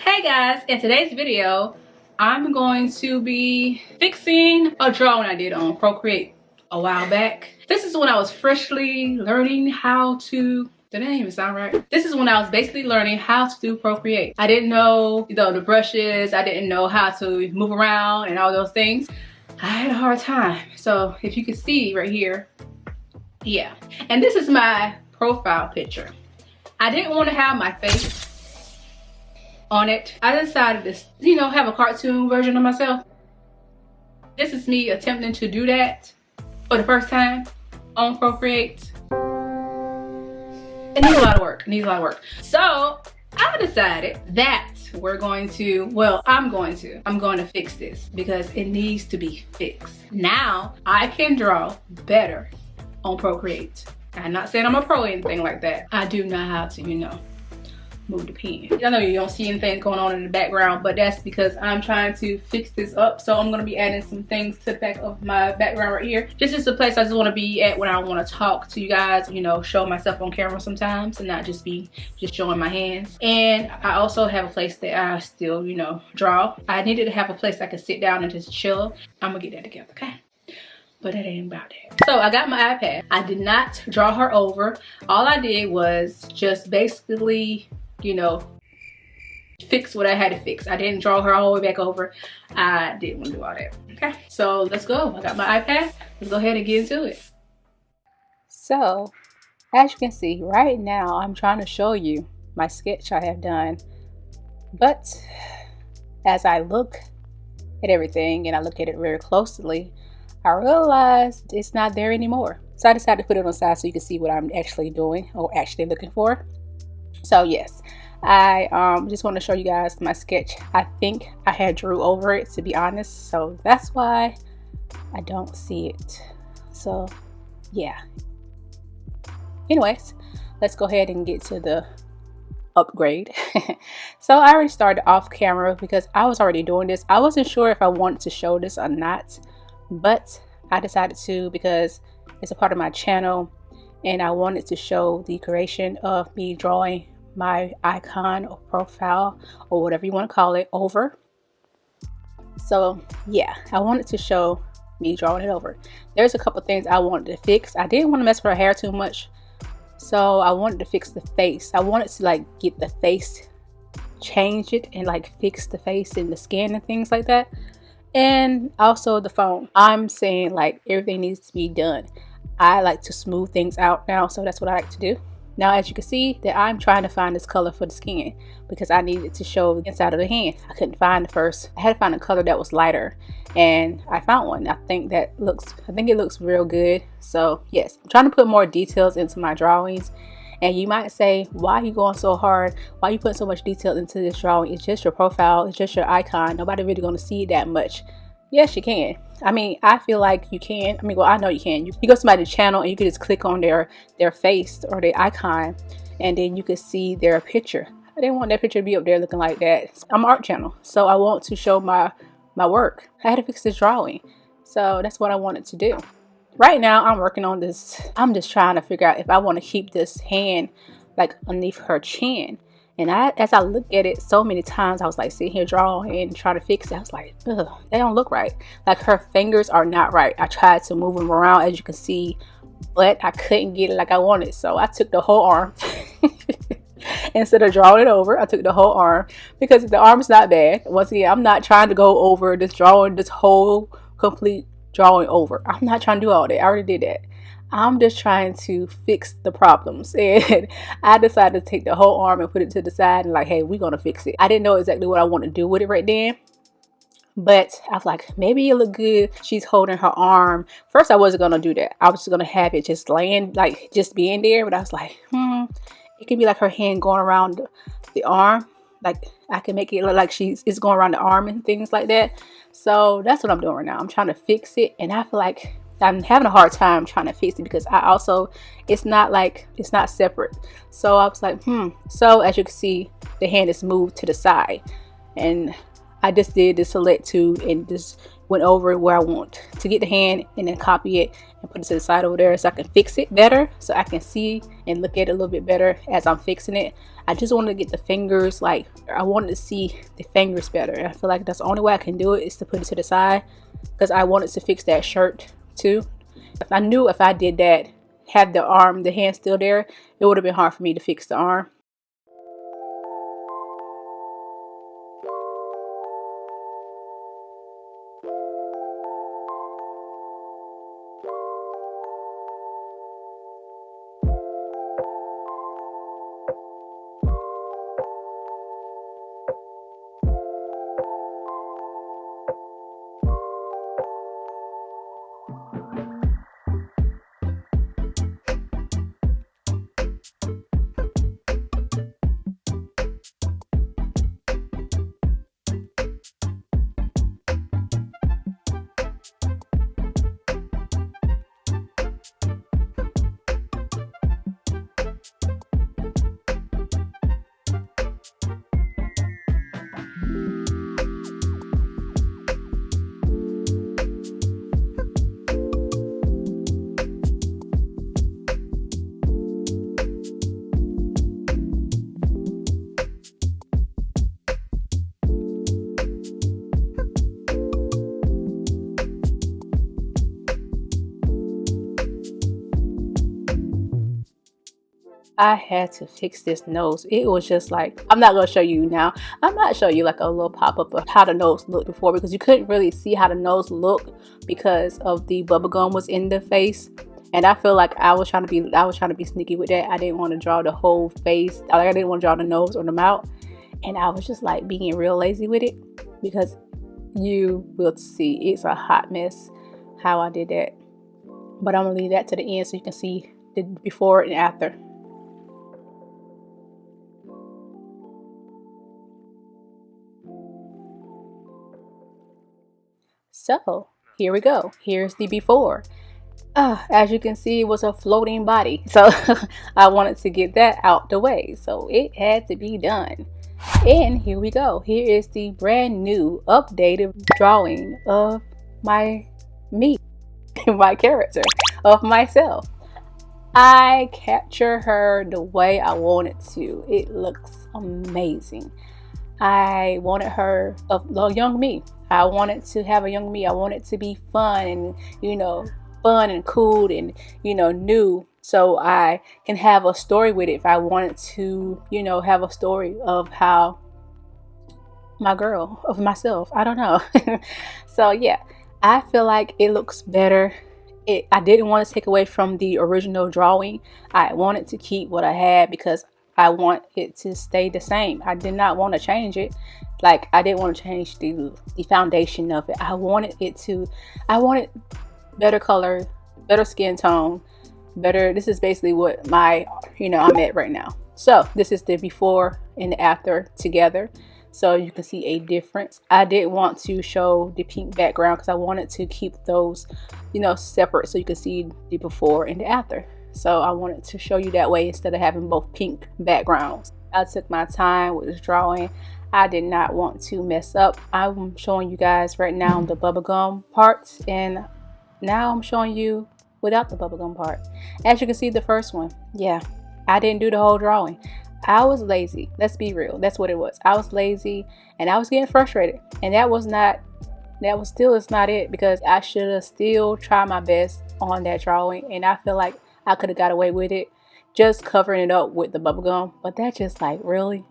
Hey guys, in today's video, I'm going to be fixing a drawing I did on Procreate a while back. This is when I was freshly learning how to, that didn't even sound right. This is when I was basically learning how to do Procreate. I didn't know, the brushes, I didn't know how to move around and all those things. I had a hard time. So if you can see right here, yeah. And this is my profile picture. I didn't want to have my face on it. I decided to, have a cartoon version of myself. This is me attempting to do that for the first time on Procreate. It needs a lot of work. So I decided that we're going to, I'm going to fix this because it needs to be fixed. Now I can draw better on Procreate. I'm not saying I'm a pro or anything like that. I do know how to, move the pen. I know you don't see anything going on in the background, but that's because I'm trying to fix this up. So I'm going to be adding some things to the back of my background right here. This is the place I just want to be at when I want to talk to you guys, show myself on camera sometimes and not just be showing my hands. And I also have a place that I still, draw. I needed to have a place I could sit down and just chill. I'm going to get that together, okay? But it ain't about that. So I got my iPad. I did not draw her over. All I did was just basically fix what I had to fix. I didn't draw her all the way back over. I didn't want to do all that. Okay, so let's go. I got my iPad. Let's go ahead and get into it. So, as you can see, right now I'm trying to show you my sketch I have done. But as I look at everything and I look at it very closely, I realized it's not there anymore. So I decided to put it on the side so you can see what I'm actually doing or actually looking for. So yes, I just want to show you guys my sketch. I think I had drew over it, to be honest, so that's why I don't see it. So yeah, anyways, let's go ahead and get to the upgrade. So I already started off camera because I was already doing this. I wasn't sure if I wanted to show this or not, but I decided to because it's a part of my channel and I wanted to show the creation of me drawing my icon or profile or whatever you want to call it over. So yeah, I wanted to show me drawing it over. There's a couple things I wanted to fix. I didn't want to mess with her hair too much, so I wanted to fix the face. I wanted to get the face, change it and fix the face and the skin and things like that. And also the phone. I'm saying everything needs to be done. I like to smooth things out now, so that's what I like to do. Now, as you can see, that I'm trying to find this color for the skin because I needed to show the inside of the hand. I couldn't find it first. I had to find a color that was lighter, and I found one. I think it looks real good. So yes, I'm trying to put more details into my drawings. And you might say, why are you going so hard? Why are you putting so much detail into this drawing? It's just your profile. It's just your icon. Nobody really going to see it that much. Yes, you can. I mean, I feel like you can. I mean, well, I know you can. You go to somebody's channel and you can just click on their face or their icon, and then you can see their picture. I didn't want that picture to be up there looking like that. I'm an art channel, so I want to show my work. I had to fix this drawing, so that's what I wanted to do. Right now, I'm working on this. I'm just trying to figure out if I want to keep this hand underneath her chin. And as I look at it so many times, I was sitting here drawing and trying to fix it. I was like, ugh, they don't look right. Her fingers are not right. I tried to move them around, as you can see, but I couldn't get it like I wanted. So I took the whole arm. Instead of drawing it over, I took the whole arm because the arm is not bad. Once again, I'm not trying to go over this whole complete drawing over. I'm not trying to do all that. I already did that. I'm just trying to fix the problems, and I decided to take the whole arm and put it to the side and hey, we're gonna fix it. I didn't know exactly what I want to do with it right then, but I was like, maybe it look good. She's holding her arm. First, I wasn't gonna do that. I was just gonna have it just laying, just being there. But I was like, it could be her hand going around the arm. I can make it look like it's going around the arm and things like that. So that's what I'm doing right now. I'm trying to fix it, and I feel like I'm having a hard time trying to fix it because it's not separate. So I was like, So as you can see, the hand is moved to the side, and I just did the select tool and just went over where I want to get the hand and then copy it and put it to the side over there so I can fix it better, so I can see and look at it a little bit better as I'm fixing it. I just wanted to get the fingers, like I wanted to see the fingers better. I feel like that's the only way I can do it is to put it to the side, because I wanted to fix that shirt too. If I knew if I did that, had the arm, the hand still there, it would have been hard for me to fix the arm. I had to fix this nose. It was just like, I'm not going to show you now. I'm not showing you like a little pop-up of how the nose looked before, because you couldn't really see how the nose looked because of the bubble gum was in the face. And I feel like I was trying to be sneaky with that. I didn't want to draw the whole face. Like, I didn't want to draw the nose or the mouth. And I was just like being real lazy with it, because you will see it's a hot mess how I did that. But I'm going to leave that to the end so you can see the before and after. So here we go. Here's the before. As you can see, it was a floating body. So I wanted to get that out the way. So it had to be done. And here we go. Here is the brand new updated drawing of my character, of myself. I capture her the way I wanted to. It looks amazing. I wanted her a young me. I wanted to have a young me. I wanted to be fun and, fun and cool and, new. So I can have a story with it if I wanted to, have a story of how of myself. I don't know. So yeah, I feel like it looks better. I didn't want to take away from the original drawing. I wanted to keep what I had because I want it to stay the same. I did not want to change it. Like, I didn't want to change the foundation of it. I wanted better color, better skin tone, better. This is basically what I'm at right now. So this is the before and the after together. So you can see a difference. I didn't want to show the pink background because I wanted to keep those, separate so you can see the before and the after. So I wanted to show you that way instead of having both pink backgrounds. I took my time with this drawing. I did not want to mess up. I'm showing you guys right now the bubblegum parts, and now I'm showing you without the bubblegum part. As you can see, the first one, yeah, I didn't do the whole drawing. I was lazy. Let's be real. That's what it was. I was lazy and I was getting frustrated, and that was not it, because I should have still tried my best on that drawing, and I feel like I could have got away with it just covering it up with the bubblegum. But that just like, really?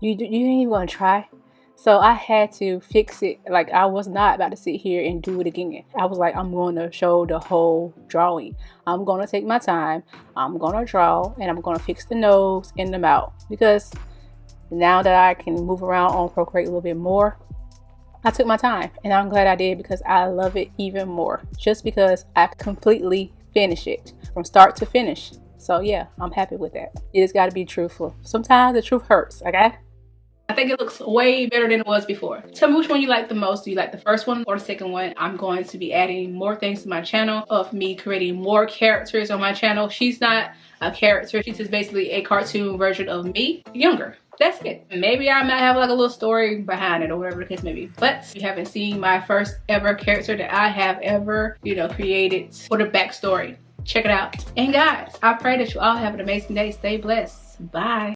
You didn't even want to try? So I had to fix it. Like, I was not about to sit here and do it again. I was like, I'm going to show the whole drawing. I'm going to take my time. I'm going to draw, and I'm going to fix the nose and the mouth. Because now that I can move around on Procreate a little bit more, I took my time, and I'm glad I did, because I love it even more. Just because I completely finished it from start to finish. So yeah, I'm happy with that. You just got to be truthful. Sometimes the truth hurts, okay? I think it looks way better than it was before. Tell me which one you like the most. Do you like the first one or the second one? I'm going to be adding more things to my channel, of me creating more characters on my channel. She's not a character. She's just basically a cartoon version of me, younger. That's it. Maybe I might have like a little story behind it or whatever the case may be. But if you haven't seen my first ever character that I have ever, created for the backstory, check it out. And guys, I pray that you all have an amazing day. Stay blessed. Bye.